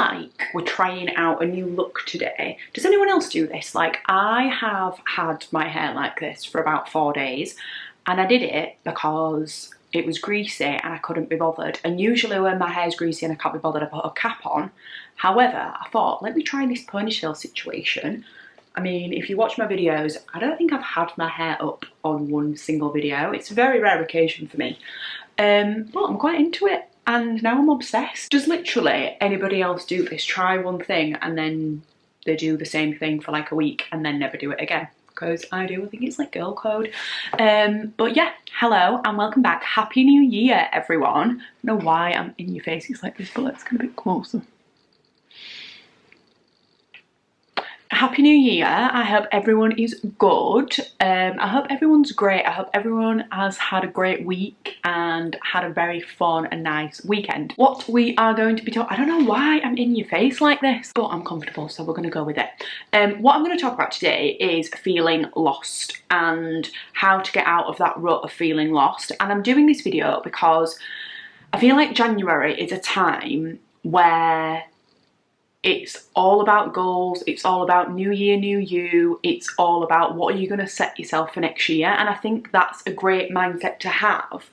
like we're trying out a new look today. Does anyone else do this? Like, I have had my hair like this for about 4 days, and I did it because it was greasy and I couldn't be bothered. And usually when my hair's greasy and I can't be bothered, I put a cap on. However, I thought, let me try this ponytail situation. I mean, if you watch my videos, I don't think I've had my hair up on one single video. It's a very rare occasion for me. But I'm quite into it, and now I'm obsessed. Does literally anybody else do this? Try one thing and then they do the same thing for like a week and then never do it again? Because I do. I think it's like girl code. But yeah, hello and welcome back. Happy New Year, everyone. I don't know why I'm in your face. It's like this, but let's get a bit closer. Happy New Year. I hope everyone is good. I hope everyone's great. I hope everyone has had a great week and had a very fun and nice weekend. What we are going to be talking, I don't know why I'm in your face like this, but I'm comfortable, so we're going to go with it. What I'm going to talk about today is feeling lost and how to get out of that rut of feeling lost. And I'm doing this video because I feel like January is a time where it's all about goals, it's all about new year, new you, it's all about what are you going to set yourself for next year, and I think that's a great mindset to have.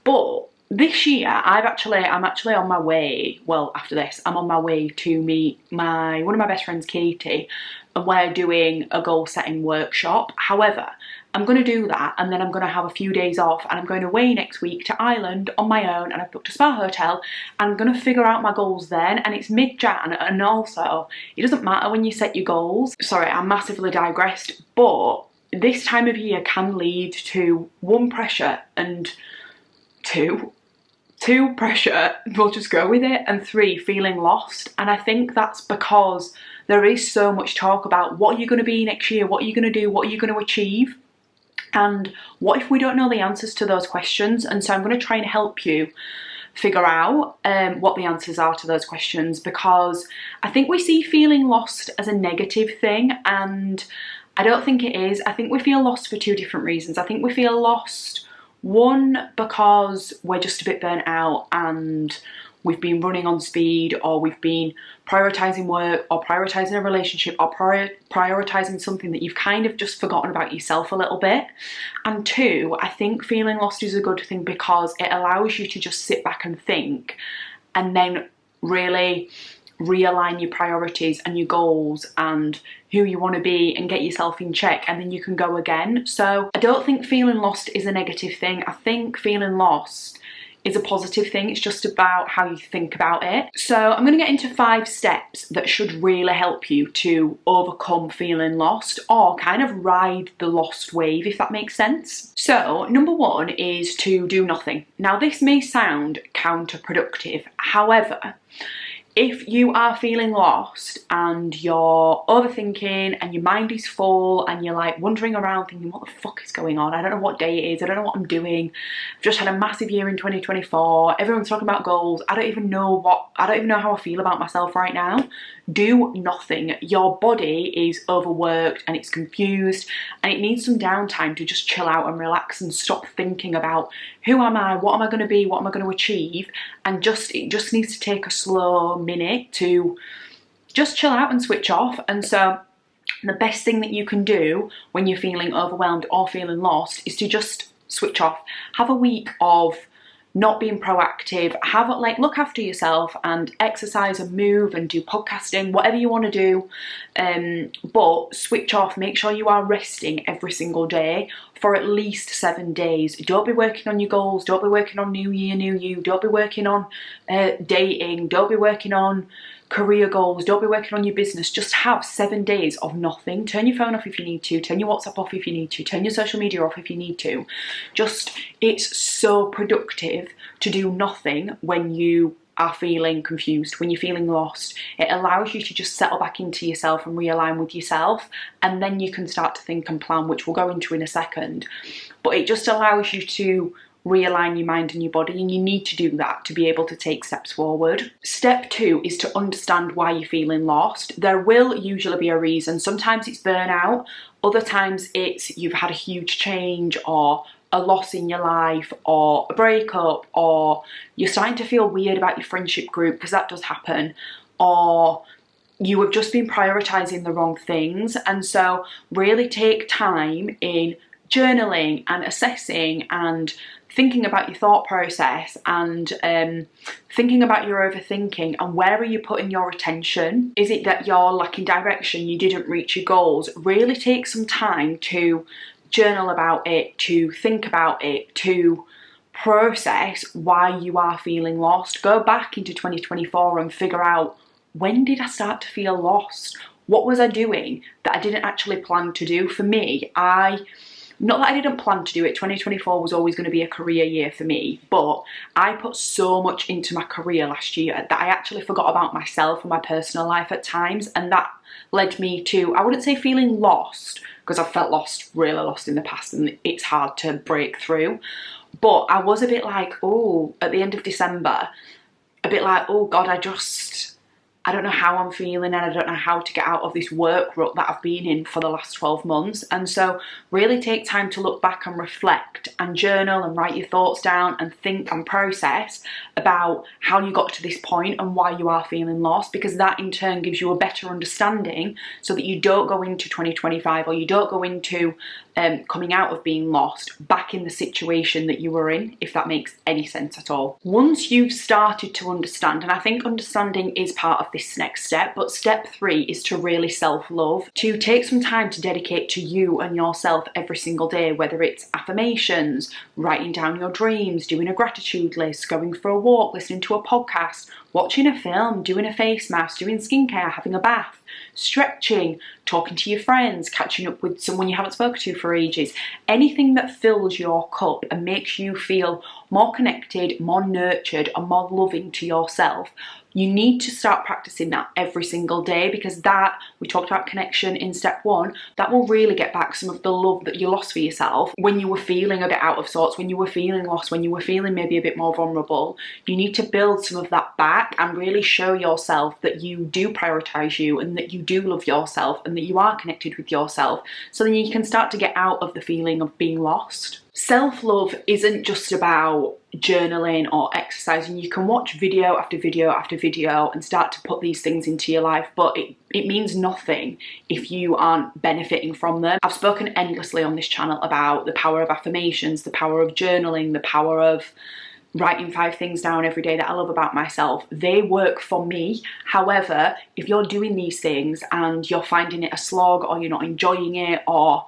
But this year, I'm actually on my way, well, after this, I'm on my way to meet one of my best friends, Katie, and we're doing a goal setting workshop. However, I'm going to do that and then I'm going to have a few days off and I'm going away next week to Ireland on my own, and I've booked a spa hotel and I'm going to figure out my goals then, and it's mid-Jan, and also it doesn't matter when you set your goals. Sorry, I massively digressed, but this time of year can lead to one, pressure, and two, pressure, we'll just go with it, and three, feeling lost. And I think that's because there is so much talk about what are you going to be next year, what are you going to do, what are you going to achieve. And what if we don't know the answers to those questions? And so I'm going to try and help you figure out what the answers are to those questions, because I think we see feeling lost as a negative thing, and I don't think it is. I think we feel lost for two different reasons. I think we feel lost, one, because we're just a bit burnt out and we've been running on speed, or we've been prioritising work, or prioritising a relationship, or prioritising something that you've kind of just forgotten about yourself a little bit. And two, I think feeling lost is a good thing because it allows you to just sit back and think, and then really realign your priorities and your goals and who you want to be, and get yourself in check, and then you can go again. So I don't think feeling lost is a negative thing. I think feeling lost is a positive thing. It's just about how you think about it. So I'm going to get into 5 steps that should really help you to overcome feeling lost, or kind of ride the lost wave, if that makes sense. So number 1 is to do nothing. Now this may sound counterproductive. However, if you are feeling lost and you're overthinking and your mind is full and you're like wandering around thinking, what the fuck is going on? I don't know what day it is. I don't know what I'm doing. I've just had a massive year in 2024. Everyone's talking about goals. I don't even know how I feel about myself right now. Do nothing. Your body is overworked and it's confused and it needs some downtime to just chill out and relax and stop thinking about who am I, what am I going to be, what am I going to achieve, and it just needs to take a slow minute to just chill out and switch off. And so the best thing that you can do when you're feeling overwhelmed or feeling lost is to just switch off. Have a week of not being proactive, look after yourself and exercise and move and do podcasting, whatever you want to do, but switch off. Make sure you are resting every single day for at least 7 days. Don't be working on your goals, don't be working on new year, new you, don't be working on dating, don't be working on career goals, don't be working on your business. Just have 7 days of nothing. Turn your phone off if you need to, turn your WhatsApp off if you need to, turn your social media off if you need to. It's so productive to do nothing when you are feeling confused, when you're feeling lost. It allows you to just settle back into yourself and realign with yourself, and then you can start to think and plan, which we'll go into in a second. But it just allows you to realign your mind and your body, and you need to do that to be able to take steps forward. Step 2 is to understand why you're feeling lost. There will usually be a reason. Sometimes it's burnout, other times it's you've had a huge change or a loss in your life or a breakup, or you're starting to feel weird about your friendship group, because that does happen, or you have just been prioritizing the wrong things. And so really take time in journaling and assessing and thinking about your thought process and thinking about your overthinking and where are you putting your attention. Is it that you're lacking direction, you didn't reach your goals? Really take some time to journal about it, to think about it, to process why you are feeling lost. Go back into 2024 and figure out, when did I start to feel lost? What was I doing that I didn't actually plan to do? For me, not that I didn't plan to do it, 2024 was always going to be a career year for me, but I put so much into my career last year that I actually forgot about myself and my personal life at times, and that led me to, I wouldn't say feeling lost, because I've felt lost, really lost in the past, and it's hard to break through, but I was a bit like, oh, at the end of December, a bit like, oh God, I don't know how I'm feeling and I don't know how to get out of this work rut that I've been in for the last 12 months. And so really take time to look back and reflect and journal and write your thoughts down and think and process about how you got to this point and why you are feeling lost, because that in turn gives you a better understanding so that you don't go into 2025 or you don't go into coming out of being lost back in the situation that you were in, if that makes any sense at all. Once you've started to understand, and I think understanding is part of this next step, but step 3 is to really self-love, to take some time to dedicate to you and yourself every single day, whether it's affirmations, writing down your dreams, doing a gratitude list, going for a walk, listening to a podcast, watching a film, doing a face mask, doing skincare, having a bath, stretching, talking to your friends, catching up with someone you haven't spoken to for ages. Anything that fills your cup and makes you feel more connected, more nurtured, and more loving to yourself. You need to start practicing that every single day, because that, we talked about connection in step 1, that will really get back some of the love that you lost for yourself when you were feeling a bit out of sorts, when you were feeling lost, when you were feeling maybe a bit more vulnerable. You need to build some of that back and really show yourself that you do prioritize you and that you do love yourself and that you are connected with yourself, so then you can start to get out of the feeling of being lost. Self-love isn't just about journaling or exercising. You can watch video after video after video and start to put these things into your life, but it means nothing if you aren't benefiting from them. I've spoken endlessly on this channel about the power of affirmations, the power of journaling, the power of writing 5 things down every day that I love about myself. They work for me. However, if you're doing these things and you're finding it a slog, or you're not enjoying it, or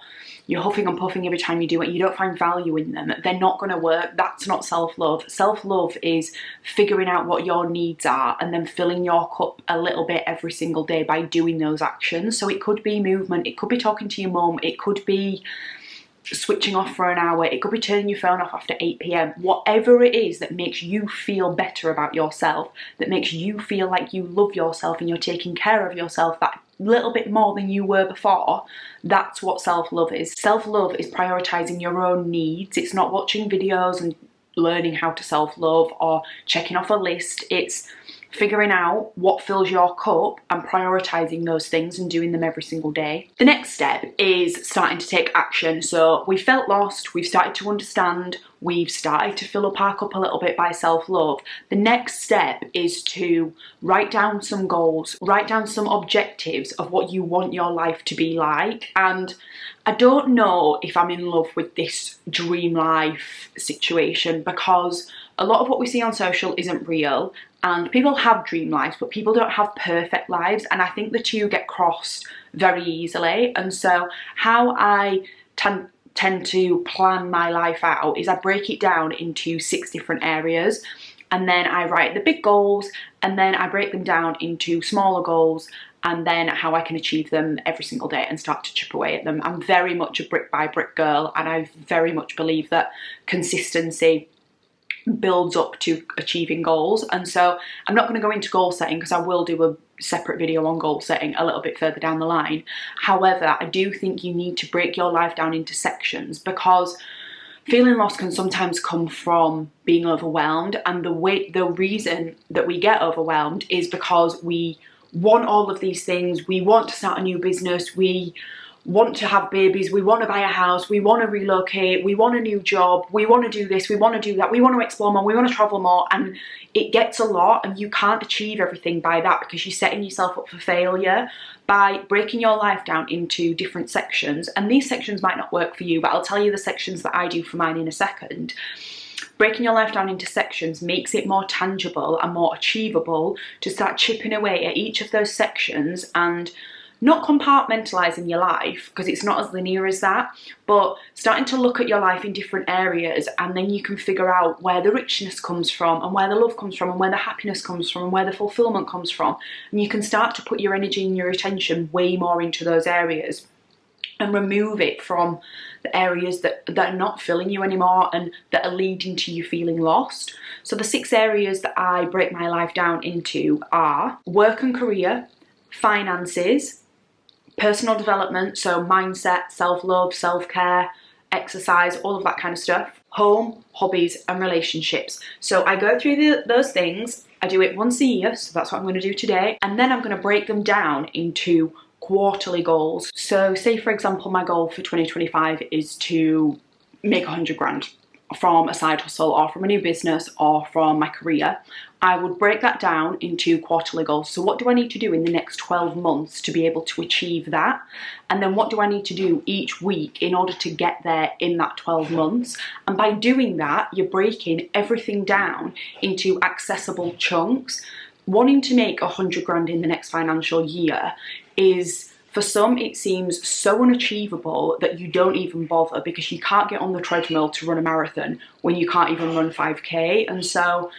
you're huffing and puffing every time you do it, you don't find value in them, they're not going to work. That's not self-love. Self-love is figuring out what your needs are and then filling your cup a little bit every single day by doing those actions. So it could be movement, it could be talking to your mum, it could be switching off for an hour, it could be turning your phone off after 8 p.m. Whatever it is that makes you feel better about yourself, that makes you feel like you love yourself and you're taking care of yourself that little bit more than you were before, that's what self-love is. Self-love is prioritizing your own needs. It's not watching videos and learning how to self-love or checking off a list. It's figuring out what fills your cup and prioritizing those things and doing them every single day. The next step is starting to take action. So we felt lost, we've started to understand, we've started to fill up our cup a little bit by self-love. The next step is to write down some goals, write down some objectives of what you want your life to be like. And I don't know if I'm in love with this dream life situation, because a lot of what we see on social isn't real, and people have dream lives, but people don't have perfect lives, and I think the two get crossed very easily. And so how I tend to plan my life out is I break it down into 6 different areas, and then I write the big goals, and then I break them down into smaller goals, and then how I can achieve them every single day and start to chip away at them. I'm very much a brick by brick girl, and I very much believe that consistency builds up to achieving goals. And so I'm not going to go into goal setting, because I will do a separate video on goal setting a little bit further down the line. However, I do think you need to break your life down into sections, because feeling lost can sometimes come from being overwhelmed, and the reason that we get overwhelmed is because we want all of these things. We want to start a new business, we want to have babies, we want to buy a house, we want to relocate, we want a new job, we want to do this, we want to do that, we want to explore more, we want to travel more, and it gets a lot, and you can't achieve everything by that because you're setting yourself up for failure by breaking your life down into different sections. And these sections might not work for you, but I'll tell you the sections that I do for mine in a second. Breaking your life down into sections makes it more tangible and more achievable to start chipping away at each of those sections and not compartmentalising your life, because it's not as linear as that, but starting to look at your life in different areas, and then you can figure out where the richness comes from and where the love comes from and where the happiness comes from and where the fulfillment comes from. And you can start to put your energy and your attention way more into those areas and remove it from the areas that are not filling you anymore and that are leading to you feeling lost. So the 6 areas that I break my life down into are work and career, finances, personal development, so mindset, self-love, self-care, exercise, all of that kind of stuff, home, hobbies, and relationships. So I go through those things, I do it once a year, so that's what I'm going to do today, and then I'm going to break them down into quarterly goals. So say for example my goal for 2025 is to make 100 grand from a side hustle or from a new business or from my career. I would break that down into quarterly goals. So what do I need to do in the next 12 months to be able to achieve that? And then what do I need to do each week in order to get there in that 12 months? And by doing that, you're breaking everything down into accessible chunks. Wanting to make 100 grand in the next financial year is, for some, it seems so unachievable that you don't even bother, because you can't get on the treadmill to run a marathon when you can't even run 5k. And so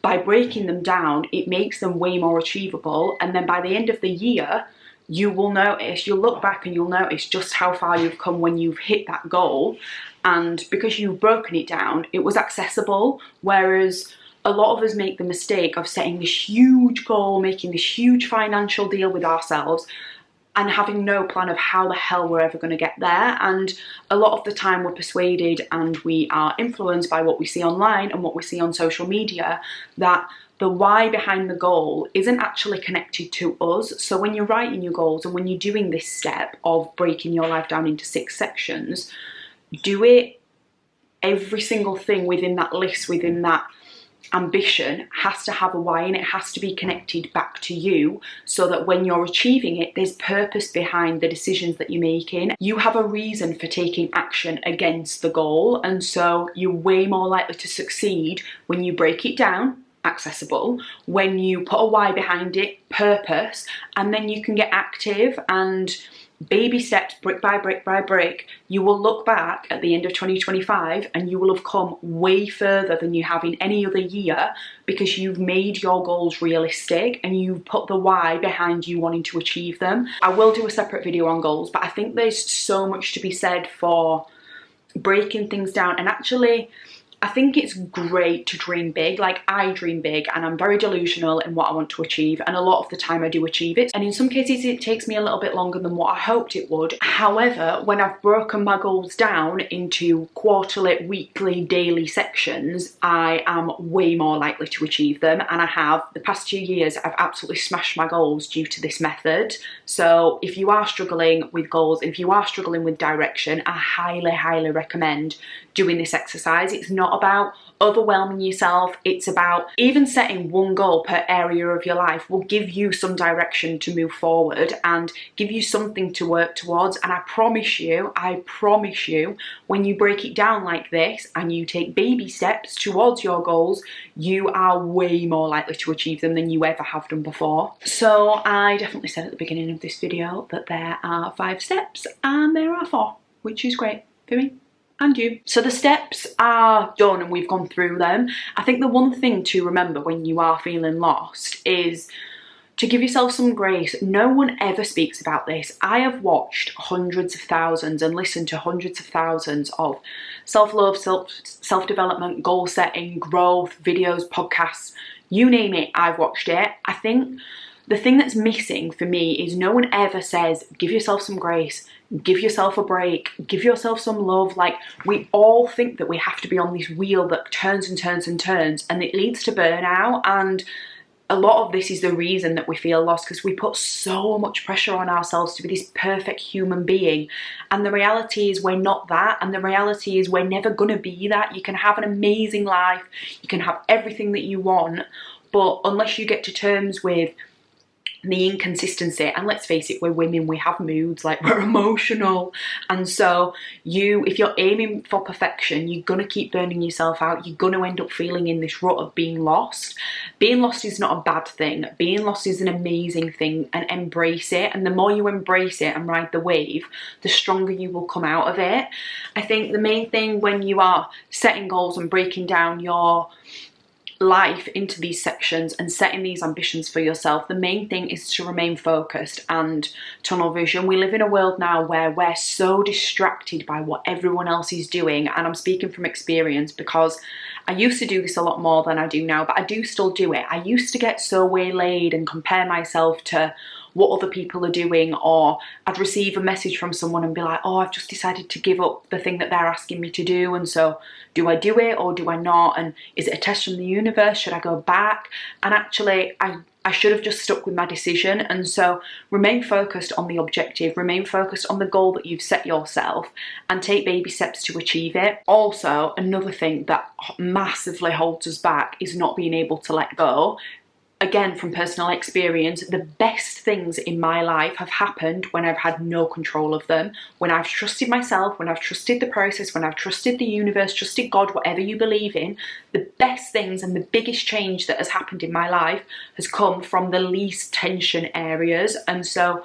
by breaking them down, it makes them way more achievable. And then by the end of the year, you'll look back and you'll notice just how far you've come when you've hit that goal. And because you've broken it down, it was accessible. Whereas a lot of us make the mistake of setting this huge goal, making this huge financial deal with ourselves, and having no plan of how the hell we're ever going to get there. And a lot of the time we're persuaded and we are influenced by what we see online and what we see on social media, that the why behind the goal isn't actually connected to us. So when you're writing your goals and when you're doing this step of breaking your life down into 6 sections, do it, every single thing within that list, within that ambition, has to have a why, and it has to be connected back to you, so that when you're achieving it, there's purpose behind the decisions that you're making. You have a reason for taking action against the goal, and so you're way more likely to succeed when you break it down, accessible, when you put a why behind it, purpose, and then you can get active and baby steps, brick by brick by brick. You will look back at the end of 2025 and you will have come way further than you have in any other year, because you've made your goals realistic and you've put the why behind you wanting to achieve them. I will do a separate video on goals, but I think there's so much to be said for breaking things down. And actually, I think it's great to dream big. Like, I dream big and I'm very delusional in what I want to achieve, and a lot of the time I do achieve it, and in some cases it takes me a little bit longer than what I hoped it would. However, when I've broken my goals down into quarterly, weekly, daily sections, I am way more likely to achieve them, and I have. The past 2 years I've absolutely smashed my goals due to this method. So if you are struggling with goals, if you are struggling with direction, I highly recommend doing this exercise. It's not about overwhelming yourself, it's about even setting one goal per area of your life will give you some direction to move forward and give you something to work towards. And I promise you, when you break it down like this and you take baby steps towards your goals, you are way more likely to achieve them than you ever have done before. So I definitely said at the beginning of this video that there are 5 steps, and there are 4, which is great for me and you. So the steps are done and we've gone through them. I think the one thing to remember when you are feeling lost is to give yourself some grace. No one ever speaks about this. I have watched hundreds of thousands and listened to hundreds of thousands of self-love, self-development, goal setting, growth, videos, podcasts, you name it, I've watched it. I think the thing that's missing for me is no one ever says, give yourself some grace, give yourself a break, give yourself some love. Like, we all think that we have to be on this wheel that turns and turns and turns, and it leads to burnout. And a lot of this is the reason that we feel lost, because we put so much pressure on ourselves to be this perfect human being, and the reality is we're not that, and the reality is we're never gonna be that. You can have an amazing life, you can have everything that you want, but unless you get to terms with the inconsistency, and let's face it, we're women, we have moods, like we're emotional, and so if you're aiming for perfection, you're gonna keep burning yourself out. You're gonna end up feeling in this rut of being lost. Being lost is not a bad thing. Being lost is an amazing thing, and embrace it. And the more you embrace it and ride the wave, the stronger you will come out of it. I think the main thing when you are setting goals and breaking down your life into these sections and setting these ambitions for yourself, the main thing is to remain focused and tunnel vision. We live in a world now where we're so distracted by what everyone else is doing, and I'm speaking from experience because I used to do this a lot more than I do now, but I do still do it. I used to get so waylaid and compare myself to what other people are doing, or I'd receive a message from someone and be like, oh, I've just decided to give up the thing that they're asking me to do, and so do I do it or do I not, and is it a test from the universe, should I go back? And actually I should have just stuck with my decision. And so remain focused on the objective, remain focused on the goal that you've set yourself, and take baby steps to achieve it. Also, another thing that massively holds us back is not being able to let go. Again, from personal experience, the best things in my life have happened when I've had no control of them, when I've trusted myself, when I've trusted the process, when I've trusted the universe, trusted God, whatever you believe in. The best things and the biggest change that has happened in my life has come from the least tension areas. And so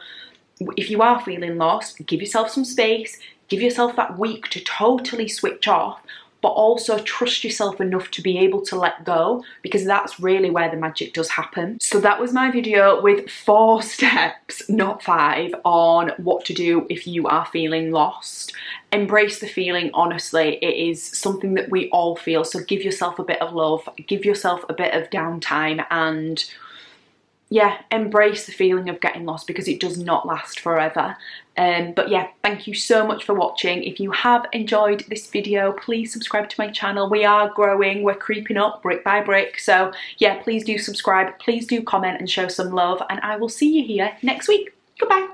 if you are feeling lost, give yourself some space, give yourself that week to totally switch off, but also trust yourself enough to be able to let go, because that's really where the magic does happen. So that was my video with 4 steps, not 5, on what to do if you are feeling lost. Embrace the feeling, honestly, it is something that we all feel, so give yourself a bit of love, give yourself a bit of downtime, and yeah, embrace the feeling of getting lost, because it does not last forever. But yeah, thank you so much for watching. If you have enjoyed this video, please subscribe to my channel. We are growing, we're creeping up brick by brick. So yeah, please do subscribe, please do comment and show some love, and I will see you here next week. Goodbye.